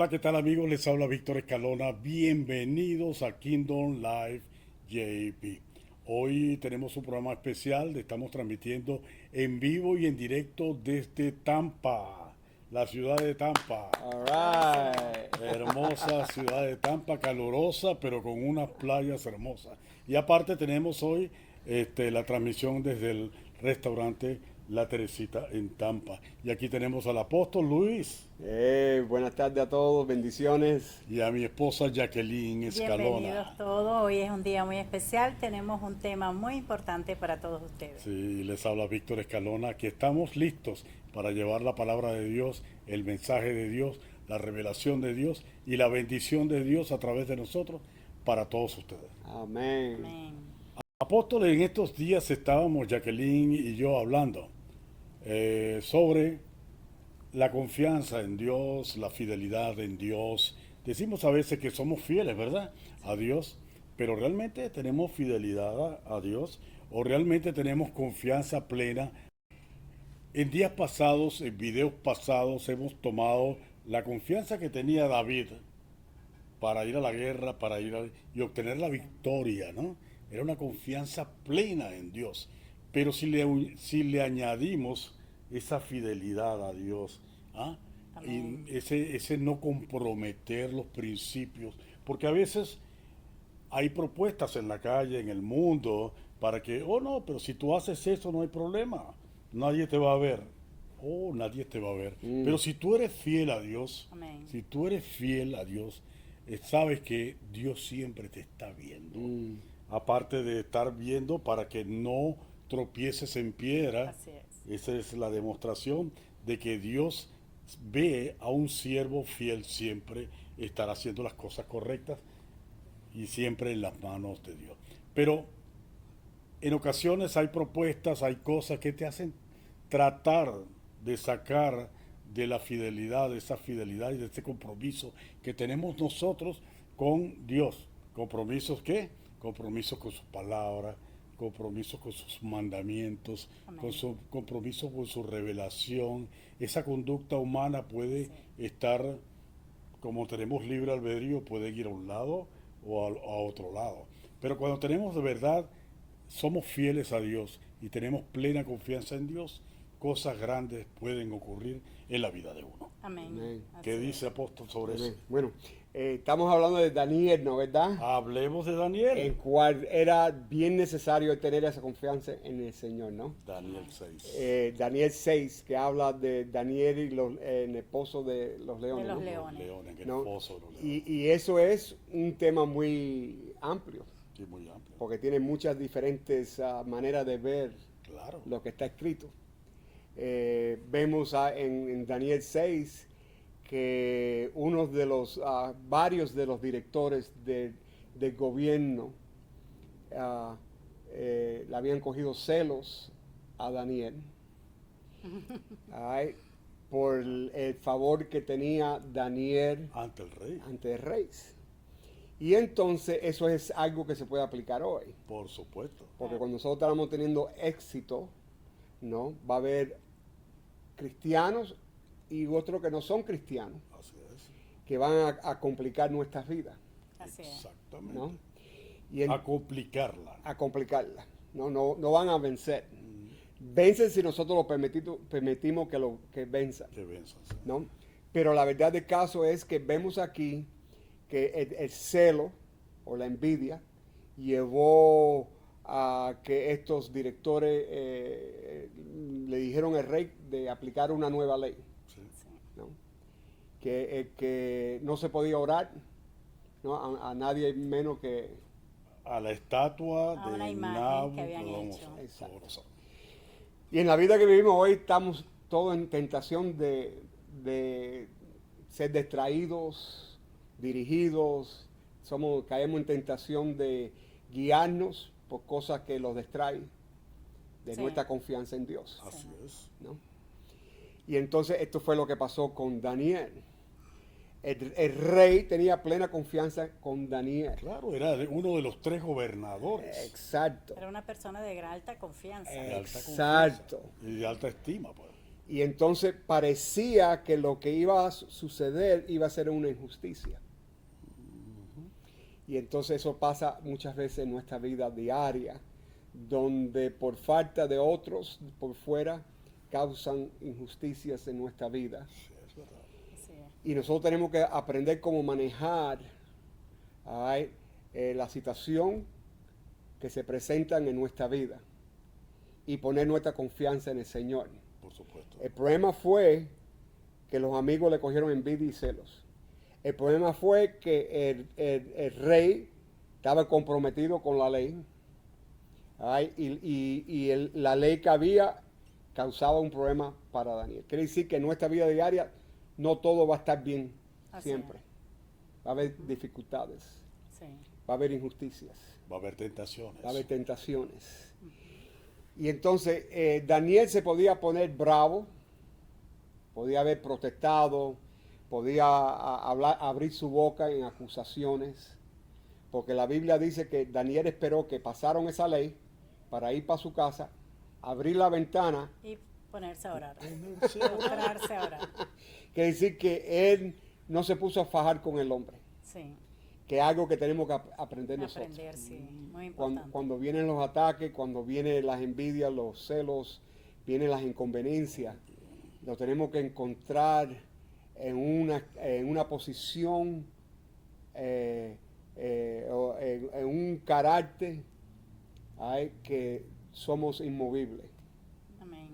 Hola, ¿qué tal amigos? Les habla Víctor Escalona. Bienvenidos a Kingdom Live JP. Hoy tenemos un programa especial. Estamos transmitiendo en vivo y en directo desde Tampa, la ciudad de Tampa. All right. Hermosa ciudad de Tampa, calurosa, pero con unas playas hermosas. Y aparte tenemos hoy la transmisión desde el restaurante La Teresita en Tampa. Y aquí tenemos al apóstol Luis Buenas tardes a todos, bendiciones. y a mi esposa Jacqueline Escalona. Bienvenidos todos, hoy es un día muy especial, tenemos un tema muy importante para todos ustedes. Sí, les habla Víctor Escalona, que estamos listos para llevar la palabra de Dios, el mensaje de Dios, la revelación de Dios y la bendición de Dios a través de nosotros para todos ustedes. Amén. Amén. Apóstoles, en estos días estábamos Jacqueline y yo hablando sobre la confianza en Dios, la fidelidad en Dios. Decimos a veces que somos fieles, ¿verdad? A Dios, pero ¿realmente tenemos fidelidad a Dios o realmente tenemos confianza plena? En días pasados, en videos pasados, hemos tomado la confianza que tenía David para ir a la guerra, y obtener la victoria, ¿no? Era una confianza plena en Dios. Pero si le añadimos esa fidelidad a Dios, ¿ah? Amén. Y ese no comprometer los principios, porque a veces hay propuestas en la calle, en el mundo, para que, oh no, pero si tú haces eso no hay problema, nadie te va a ver. Oh, nadie te va a ver. Pero si tú eres fiel a Dios, Amén. si tú eres fiel a Dios, sabes que Dios siempre te está viendo. Aparte de estar viendo para que no tropieces en piedra, Así es. esa es la demostración de que Dios ve a un siervo fiel siempre estar haciendo las cosas correctas y siempre en las manos de Dios. Pero en ocasiones hay propuestas, hay cosas que te hacen tratar de sacar de la fidelidad, de esa fidelidad y de ese compromiso que tenemos nosotros con Dios. ¿Compromisos qué? Compromisos con su palabra, compromisos con sus mandamientos, Amén. con su compromiso con su revelación. Esa conducta humana puede Sí. estar, como tenemos libre albedrío, puede ir a un lado o a otro lado. Pero cuando tenemos de verdad, somos fieles a Dios y tenemos plena confianza en Dios, cosas grandes pueden ocurrir en la vida de uno. Amén. Amén. ¿Qué Así dice es. apóstol sobre Amén. eso? Bueno, estamos hablando de Daniel, ¿no verdad? Hablemos de En Daniel. cual era bien necesario tener esa confianza en el Señor, ¿no? Daniel 6. Daniel 6, que habla de Daniel y el esposo de los leones, De los ¿no? leones. Leones, en el ¿No? pozo de los leones. Y eso es un tema muy amplio, Sí, muy amplio. porque tiene muchas diferentes maneras de ver Claro. lo que está escrito. Vemos en Daniel 6 que uno de los, varios de los directores del gobierno le habían cogido celos a Daniel ay, por el favor que tenía Daniel Ante el rey, ante el rey. Y entonces eso es algo que se puede aplicar hoy. por supuesto. Porque cuando nosotros estamos teniendo éxito, ¿no? Va a haber cristianos y otros que no son cristianos, Así es. que van a complicar nuestras vidas, Así es. Exactamente. ¿no? Y A complicarla. a complicarlas, ¿no? No van a vencer. Vencen si nosotros lo permitimos que venzan, Que venzan. Sí. ¿no? Pero la verdad del caso es que vemos aquí que el celo o la envidia llevó a que estos directores le dijeron al rey de aplicar una nueva ley, Sí. Sí. ¿no? Que no se podía orar, ¿no? A nadie menos que... A la estatua A de una imagen que habían Nabucodonosor. hecho. Exacto. Y en la vida que vivimos hoy estamos todos en tentación de ser distraídos, dirigidos, caemos en tentación de guiarnos por cosas que los distraen de Sí. nuestra confianza en Dios, Así es. ¿no? Y entonces esto fue lo que pasó con Daniel. El rey tenía plena confianza con Daniel. Claro, era uno de los 3 gobernadores. Exacto. Era una persona de gran alta confianza. De alta Exacto. confianza y de alta estima, pues. Y entonces parecía que lo que iba a suceder iba a ser una injusticia. Y entonces eso pasa muchas veces en nuestra vida diaria, donde por falta de otros por fuera causan injusticias en nuestra vida. Así es. Y nosotros tenemos que aprender cómo manejar la situación que se presentan en nuestra vida y poner nuestra confianza en el Señor. Por supuesto. El problema fue que los amigos le cogieron envidia y celos. El problema fue que el rey estaba comprometido con la ley. La ley que había causaba un problema para Daniel. Quiere decir que en nuestra vida diaria no todo va a estar bien Así siempre. es. Va a haber dificultades, Sí. va a haber injusticias, Va a haber tentaciones. va a haber tentaciones. Y entonces Daniel se podía poner bravo, podía haber protestado, podía abrir su boca en acusaciones, porque la Biblia dice que Daniel esperó que pasaron esa ley para ir para su casa, abrir la ventana, Y ponerse a orar. Ponerse a orar. Postrarse a orar. quiere decir que él no se puso a fajar con el hombre, Sí. que es algo que tenemos que aprender nosotros. Aprender, sí. Muy Cuando, importante. cuando vienen los ataques, cuando vienen las envidias, los celos, vienen las inconveniencias, lo tenemos que encontrar en una posición, o en un carácter que somos inmovibles. Amén.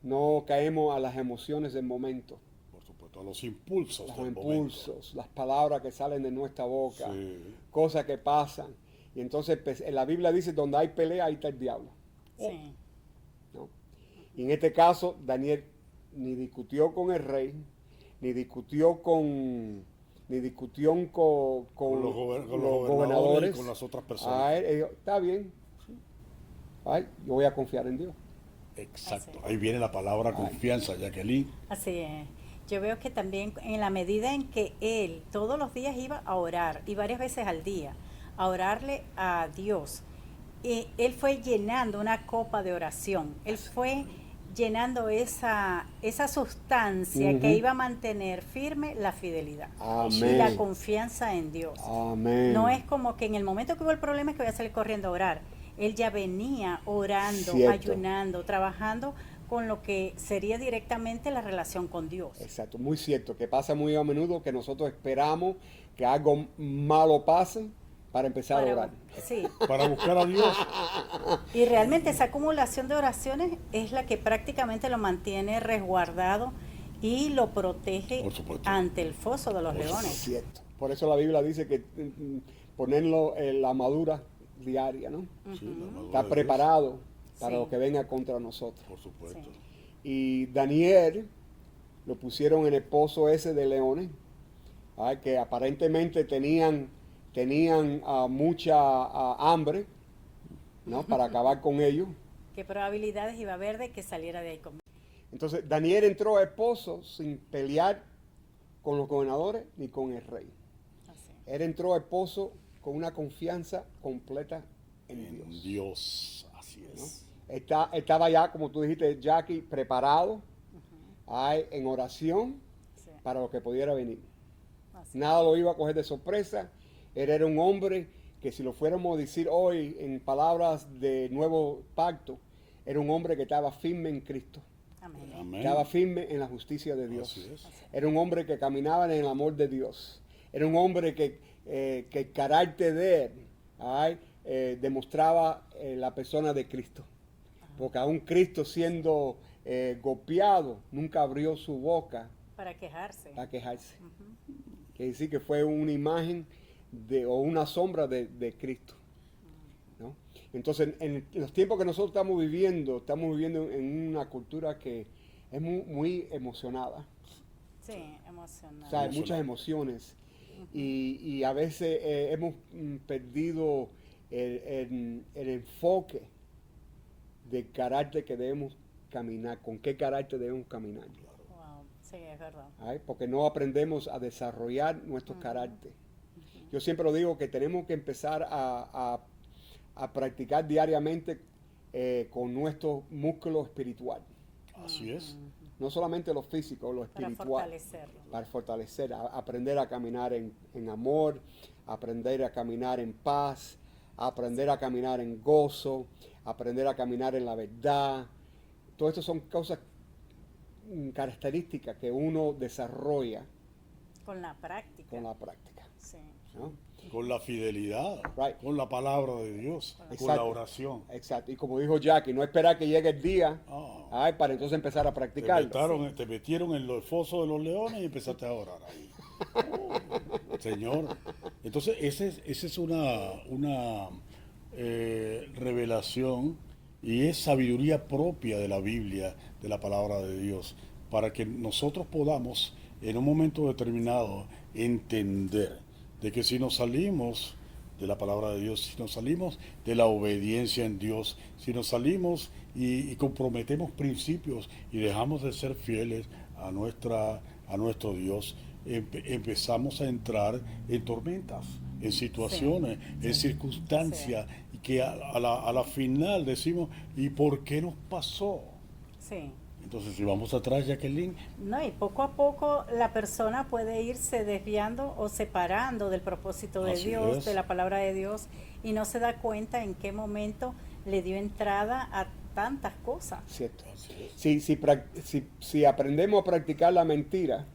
No caemos a las emociones del momento, Por supuesto, a los impulsos los del impulsos, las palabras que salen de nuestra boca, Sí. cosas que pasan. Y entonces pues, en la Biblia dice, donde hay pelea, ahí está el diablo. Sí. ¿No? Y en este caso, Daniel ni discutió con el rey, ni discutió con Con los gobernadores y con las otras personas. Él dijo, está bien, yo voy a confiar en Dios. Exacto. Así. Ahí viene la palabra confianza, Jacqueline. Así es. Yo veo que también en la medida en que él todos los días iba a orar, y varias veces al día, a orarle a Dios, él fue llenando una copa de oración. Él fue llenando esa sustancia Ujú. que iba a mantener firme la fidelidad y Amén. la confianza en Dios. Amén. No es como que en el momento que hubo el problema es que voy a salir corriendo a orar. Él ya venía orando, Cierto. ayunando, trabajando con lo que sería directamente la relación con Dios. Exacto, muy cierto, que pasa muy a menudo que nosotros esperamos que algo malo pase para empezar a orar. Sí, Para buscar a Dios. y realmente esa acumulación de oraciones es la que prácticamente lo mantiene resguardado y lo protege Por supuesto. ante el foso de los Por leones. Cierto. Por eso la Biblia dice que ponerlo en la armadura diaria, ¿no? Sí, la armadura Está de preparado para Sí. lo que venga contra nosotros. Dios, por supuesto. Sí. Y Daniel lo pusieron en el pozo ese de leones, que aparentemente tenían mucha hambre, ¿no? Para acabar con ellos. ¿Qué probabilidades iba a haber de que saliera de ahí con Entonces Daniel entró al pozo sin pelear con los gobernadores ni con el rey. así? Él entró al pozo con una confianza completa en En Dios. Dios, así es. Estaba ya, como tú dijiste, Jackie, preparado en oración Sí, para lo que pudiera venir. así. Nada lo iba a coger de sorpresa. Él era un hombre que, si lo fuéramos a decir hoy en palabras de nuevo pacto, era un hombre que estaba firme en Cristo. Amén. Amén. Estaba firme en la justicia de Dios. Así es. Era un hombre que caminaba en el amor de Dios. Era un hombre que el carácter de él demostraba la persona de Cristo. Porque aún Cristo, siendo golpeado, nunca abrió su boca Para quejarse. para quejarse. Quiere decir que fue una imagen o una sombra de Cristo, ¿no? Entonces, en los tiempos que nosotros estamos viviendo en una cultura que es muy emocionada. Sí, emocionante. O sea, hay muchas emociones. Y a veces hemos perdido el enfoque del carácter que debemos caminar, con qué carácter debemos caminar. Wow, sí, es verdad. Porque no aprendemos a desarrollar nuestro carácter. Yo siempre lo digo que tenemos que empezar a practicar diariamente con nuestro músculo espiritual. Así es. no solamente lo físico, lo Para espiritual. fortalecerlo. Para fortalecer, aprender a caminar en amor, aprender a caminar en paz, aprender a caminar en gozo, aprender a caminar en la verdad. Todo esto son cosas, características que uno desarrolla Con la práctica. con la práctica, Sí. ¿no? Con la fidelidad, Right. con la palabra de Dios, con la Exacto. oración. Exacto. Y como dijo Jackie, no esperar que llegue el día Ah. para entonces empezar a practicar. Te metieron en el foso de los leones y empezaste a orar ahí. Oh, Señor. Entonces, esa es una revelación y es sabiduría propia de la Biblia, de la palabra de Dios, para que nosotros podamos en un momento determinado entender de que si nos salimos de la palabra de Dios, si nos salimos de la obediencia en Dios, si nos salimos y comprometemos principios y dejamos de ser fieles a nuestro Dios, empezamos a entrar en tormentas, en situaciones, en circunstancias, y que a la final decimos, ¿y por qué nos pasó? Sí. Entonces, si vamos atrás, Jacqueline, No, y poco a poco la persona puede irse desviando o separando del propósito de Así Dios, es. de la palabra de Dios, y no se da cuenta en qué momento le dio entrada a tantas cosas. ¿Cierto? así es. Si aprendemos a practicar la mentira,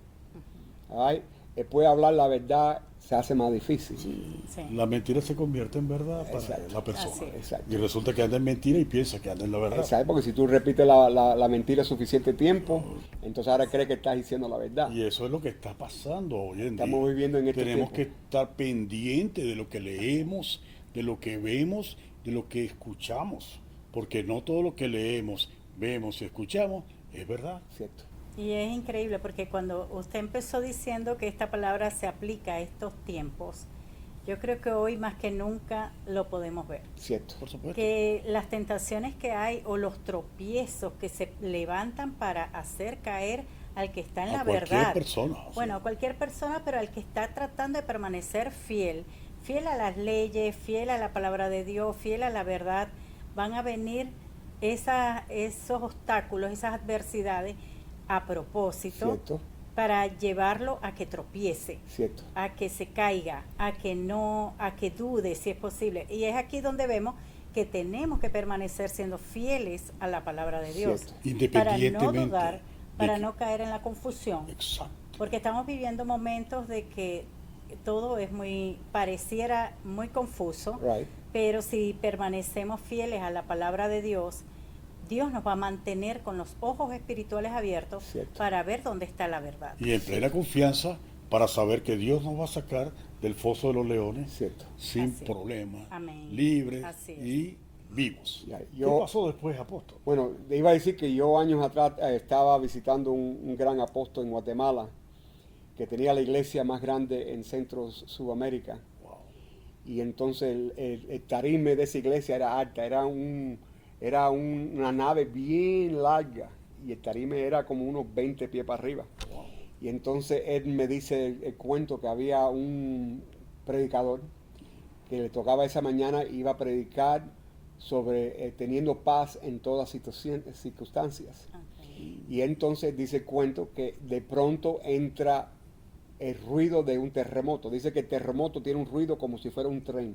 después hablar la verdad se hace más difícil. Sí. La mentira se convierte en verdad para Exacto. la persona. Así es. Exacto. Y resulta que anda en mentira y piensa que anda en la verdad. ¿Sabes? Porque si tú repites la mentira suficiente tiempo, entonces ahora crees que estás diciendo la verdad. Y eso es lo que está pasando hoy en Estamos día. viviendo en este Tenemos tiempo. que estar pendientes de lo que leemos, de lo que vemos, de lo que escuchamos. Porque no todo lo que leemos, vemos y escuchamos es verdad. ¿Cierto? Y es increíble porque cuando usted empezó diciendo que esta palabra se aplica a estos tiempos, yo creo que hoy más que nunca lo podemos ver. ¿Cierto? Por supuesto. Que las tentaciones que hay o los tropiezos que se levantan para hacer caer al que está en A la cualquier verdad. persona, sí. Bueno, a cualquier persona, pero al que está tratando de permanecer fiel, fiel a las leyes, fiel a la palabra de Dios, fiel a la verdad, van a venir esos obstáculos, esas adversidades a propósito ¿Cierto? para llevarlo a que tropiece, ¿Cierto? a que se caiga, a que dude si es posible. Y es aquí donde vemos que tenemos que permanecer siendo fieles a la palabra de Dios, Cierto. para no Independientemente dudar, de para que- no caer en la confusión, Exacto. porque estamos viviendo momentos de que todo es pareciera muy confuso, Right. pero si permanecemos fieles a la palabra de Dios, Dios nos va a mantener con los ojos espirituales abiertos Cierto. para ver dónde está la verdad. Y en plena confianza para saber que Dios nos va a sacar del foso de los leones ¿Cierto? sin Así es. problema, Amén. libres Así es. y vivos. Ya, ¿Qué yo- pasó después, apóstol? Bueno, iba a decir que yo años atrás estaba visitando un gran apóstol en Guatemala, que tenía la iglesia más grande en Centro Sudamérica. Wow. Y entonces el tarime de esa iglesia era alta, era una nave bien larga y el tarime era como unos 20 pies para arriba. Wow. Y entonces él me dice el cuento que había un predicador que le tocaba esa mañana, iba a predicar sobre teniendo paz en todas circunstancias. Ok. Y entonces dice el cuento que de pronto entra el ruido de un terremoto. Dice que el terremoto tiene un ruido como si fuera un tren.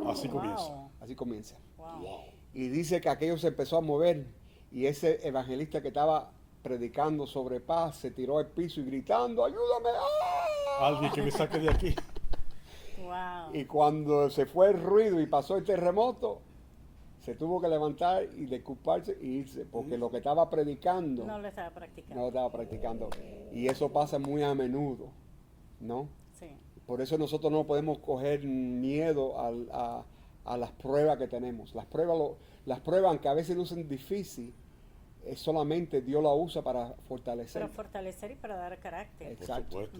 Así comienza. Wow. Así comienza. Wow. Wow. Y dice que aquello se empezó a mover y ese evangelista que estaba predicando sobre paz se tiró al piso y gritando, ¡ayúdame! ¡Ah!". Alguien que me saque de aquí. Wow. Y cuando se fue el ruido y pasó el terremoto, se tuvo que levantar y disculparse e irse, porque lo que estaba predicando No lo estaba practicando. no lo estaba practicando. Y eso pasa muy a menudo, ¿no? Sí. Por eso nosotros no podemos coger miedo a las pruebas que tenemos. Las pruebas, aunque a veces lucen difícil, es solamente Dios la usa para fortalecer. Para fortalecer y para dar carácter. Por Exacto. supuesto.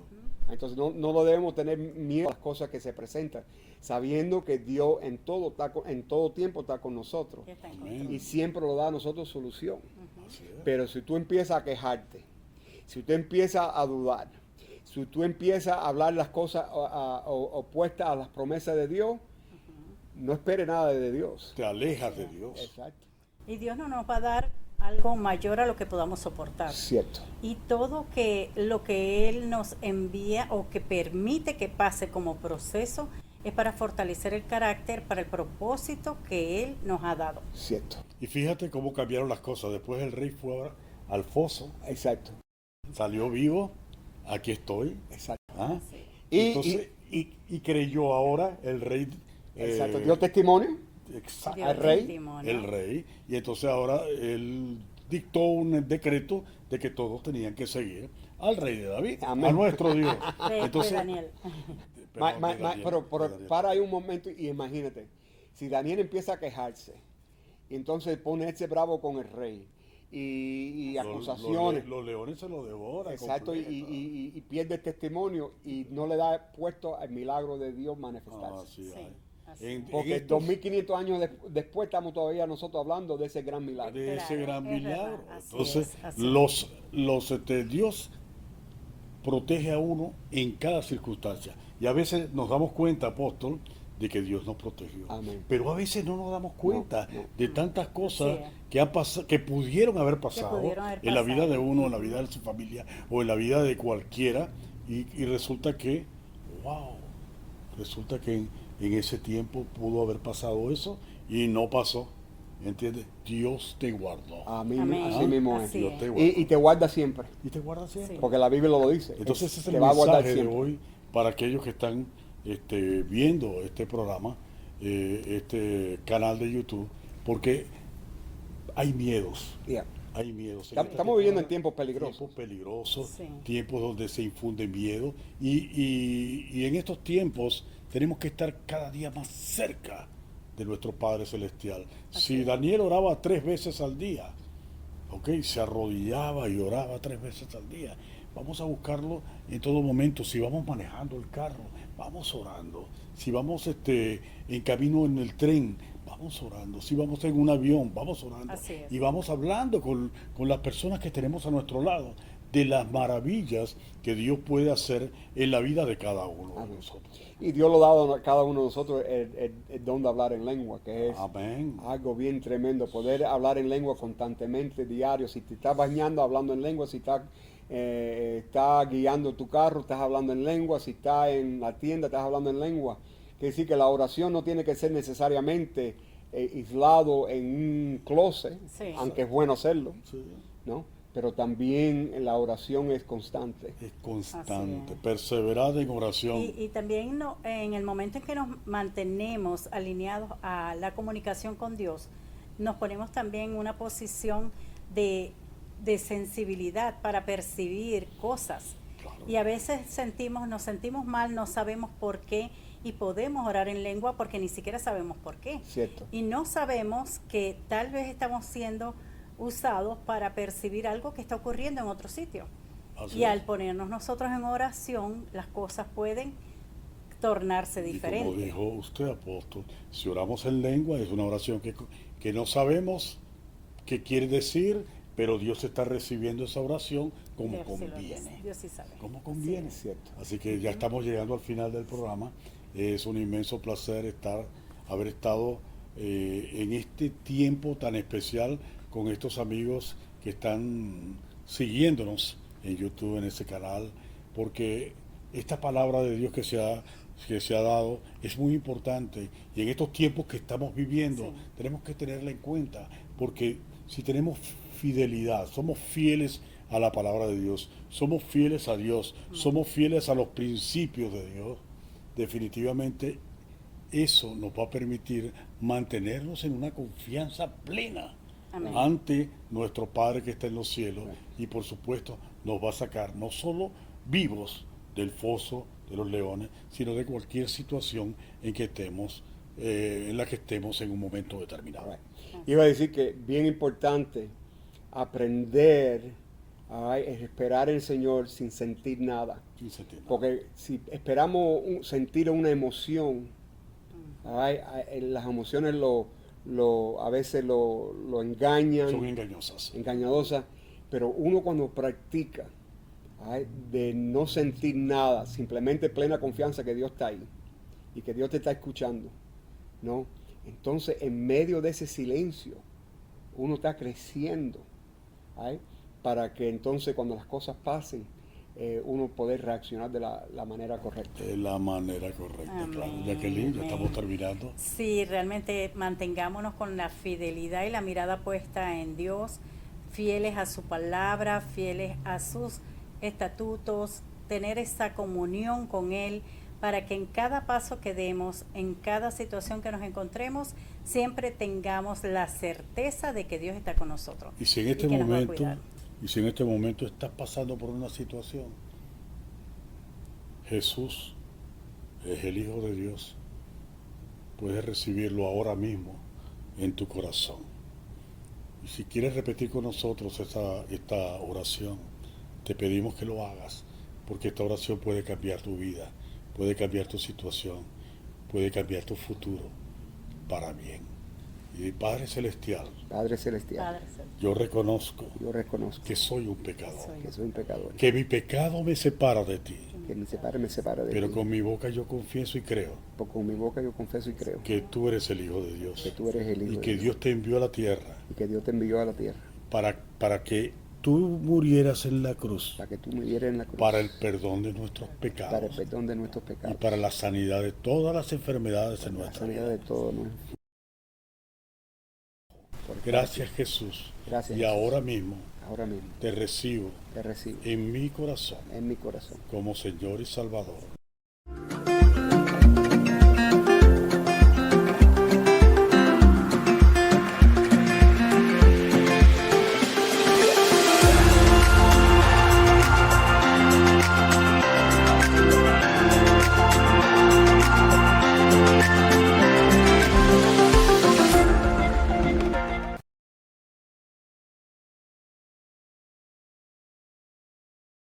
Entonces no lo debemos tener miedo a las cosas que se presentan, sabiendo que Dios en todo tiempo está con nosotros Que está en Amén. control. y siempre nos da a nosotros solución. Así es. Pero si tú empiezas a quejarte, si tú empiezas a dudar, si tú empiezas a hablar las cosas opuestas a las promesas de Dios, no esperes nada de Dios. Te alejas de Dios. Exacto. Y Dios no nos va a dar algo mayor a lo que podamos soportar. Cierto. Y todo lo que Él nos envía o que permite que pase como proceso es para fortalecer el carácter, para el propósito que Él nos ha dado. Cierto. Y fíjate cómo cambiaron las cosas. Después el rey fue al foso, Exacto. salió vivo, aquí estoy. Exacto. ¿Ah? Y- Entonces, y creyó ahora el rey. Exacto. Dio testimonio. Exacto. Dio Al rey, testimonio. El rey. Y entonces ahora él dictó un decreto de que todos tenían que seguir al rey de David, Amén. a nuestro Dios. De Entonces, Daniel. perdón, de Daniel, Pero de Daniel. para ahí un momento y imagínate, si Daniel empieza a quejarse y entonces pone ese bravo con el rey y acusaciones, Los leones se lo devoran. exacto, completo. y pierde el testimonio y no le da puesto al milagro de Dios manifestarse. Ah, sí, Sí, hay. así Porque estos- 2500 años después estamos todavía nosotros hablando de ese gran milagro. de ese Claro, gran es milagro. verdad, así Entonces, es, así Dios protege a uno en cada circunstancia. Y a veces nos damos cuenta, apóstol, de que Dios nos protegió. Amén. Pero a veces no nos damos cuenta No. de tantas cosas Así es. que han pasado, que pudieron haber pasado pudieron haber en la vida pasado. de uno, en la vida de su familia o en la vida de cualquiera. Y resulta que, wow, resulta que en ese tiempo pudo haber pasado eso y no pasó. ¿Entiendes? Dios te guardó. Amén. Amén. Así mismo es. Así Dios es. te guardó. Y te guarda siempre, Y te guarda siempre. Sí. porque la Biblia lo dice. Entonces ese es te el va a guardar mensaje de siempre. hoy para aquellos que están viendo este programa, este canal de YouTube, porque hay miedos, Yeah. hay miedos. Estamos viviendo en tiempos peligrosos. Tiempos peligrosos, Sí. tiempos donde se infunde miedo y en estos tiempos tenemos que estar cada día más cerca de nuestro Padre Celestial. Si Daniel oraba 3 veces al día, ok, se arrodillaba y oraba 3 veces al día. Vamos a buscarlo en todo momento. Si vamos manejando el carro, vamos orando. Si vamos en camino en el tren, vamos orando. Si vamos en un avión, vamos orando. Así es. Y vamos hablando con las personas que tenemos a nuestro lado de las maravillas que Dios puede hacer en la vida de cada uno de Amén. nosotros. Y Dios lo ha dado a cada uno de nosotros el don de hablar en lengua, que es Amén. algo bien tremendo. Poder hablar en lengua constantemente, diario. Si te estás bañando, hablando en lengua. Si estás guiando tu carro, estás hablando en lengua. Si estás en la tienda, estás hablando en lengua. Quiere decir que la oración no tiene que ser necesariamente aislado en un closet, Sí. aunque es bueno hacerlo, Sí. ¿no? Pero también la oración es constante. Es constante, Así es. perseverad en oración. Y también en el momento en que nos mantenemos alineados a la comunicación con Dios, nos ponemos también en una posición de sensibilidad para percibir cosas. Claro. Y a veces nos sentimos mal, no sabemos por qué, y podemos orar en lengua porque ni siquiera sabemos por qué. Cierto. Y no sabemos que tal vez estamos siendo usados para percibir algo que está ocurriendo en otro sitio. Así Y es. al ponernos nosotros en oración, las cosas pueden tornarse Y como diferentes. dijo usted, apóstol, si oramos en lengua es una oración que no sabemos qué quiere decir, pero Dios está recibiendo esa oración como Dios sí lo conviene. dice, Dios sí sabe. Como conviene. Es cierto. Así que ya estamos llegando al final del programa. Es un inmenso placer haber estado en este tiempo tan especial con estos amigos que están siguiéndonos en YouTube, en ese canal, porque esta palabra de Dios que se ha dado es muy importante y en estos tiempos que estamos viviendo Sí. tenemos que tenerla en cuenta, porque si tenemos fidelidad, somos fieles a la palabra de Dios, somos fieles a Dios, somos fieles a los principios de Dios, definitivamente eso nos va a permitir mantenernos en una confianza plena Amén. ante nuestro Padre que está en los cielos y por supuesto nos va a sacar no solo vivos del foso de los leones, sino de cualquier situación en que estemos, en la que estemos en un momento determinado. Right. Iba a decir que bien importante aprender a esperar en el Señor sin sentir nada. Sin sentir nada. Porque si esperamos sentir una emoción, las emociones a veces lo engañan, Son engañosas. engañadosas, pero uno cuando practica de no sentir nada, simplemente plena confianza que Dios está ahí y que Dios te está escuchando, ¿no? Entonces, en medio de ese silencio, uno está creciendo, ¿ay? Para que entonces cuando las cosas pasen, uno poder reaccionar de la manera correcta. De la manera correcta, Amén, claro. Jacqueline, ya amén. estamos terminando. Sí, realmente mantengámonos con la fidelidad y la mirada puesta en Dios, fieles a su palabra, fieles a sus estatutos, tener esa comunión con Él para que en cada paso que demos, en cada situación que nos encontremos, siempre tengamos la certeza de que Dios está con nosotros Y si en y este que nos va a momento, cuidar. estás pasando por una situación, Jesús es el Hijo de Dios. Puedes recibirlo ahora mismo en tu corazón. Y si quieres repetir con nosotros esta oración, te pedimos que lo hagas, porque esta oración puede cambiar tu vida, puede cambiar tu situación, puede cambiar tu futuro para bien. Y Padre Celestial, Padre Celestial, Padre Celestial, yo reconozco yo reconozco que soy un pecador, que soy un pecador, que mi pecado me separa de ti, que me separa de pero ti. con mi boca yo confieso y creo Porque con mi boca yo confieso y creo que tú eres el Hijo de que Dios tú eres el y Hijo que de Dios Dios te envió a la tierra y que Dios te envió a la tierra para que tú murieras en la cruz, para que tú murieras en la cruz, para el perdón de nuestros para el pecados perdón de nuestros y pecados, para la sanidad de todas las enfermedades en la nuestra sanidad vida. de todo nuestro. Gracias Jesús. Gracias, Y Jesús. ahora mismo Ahora mismo te recibo te recibo en mi corazón en mi corazón como Señor y Salvador.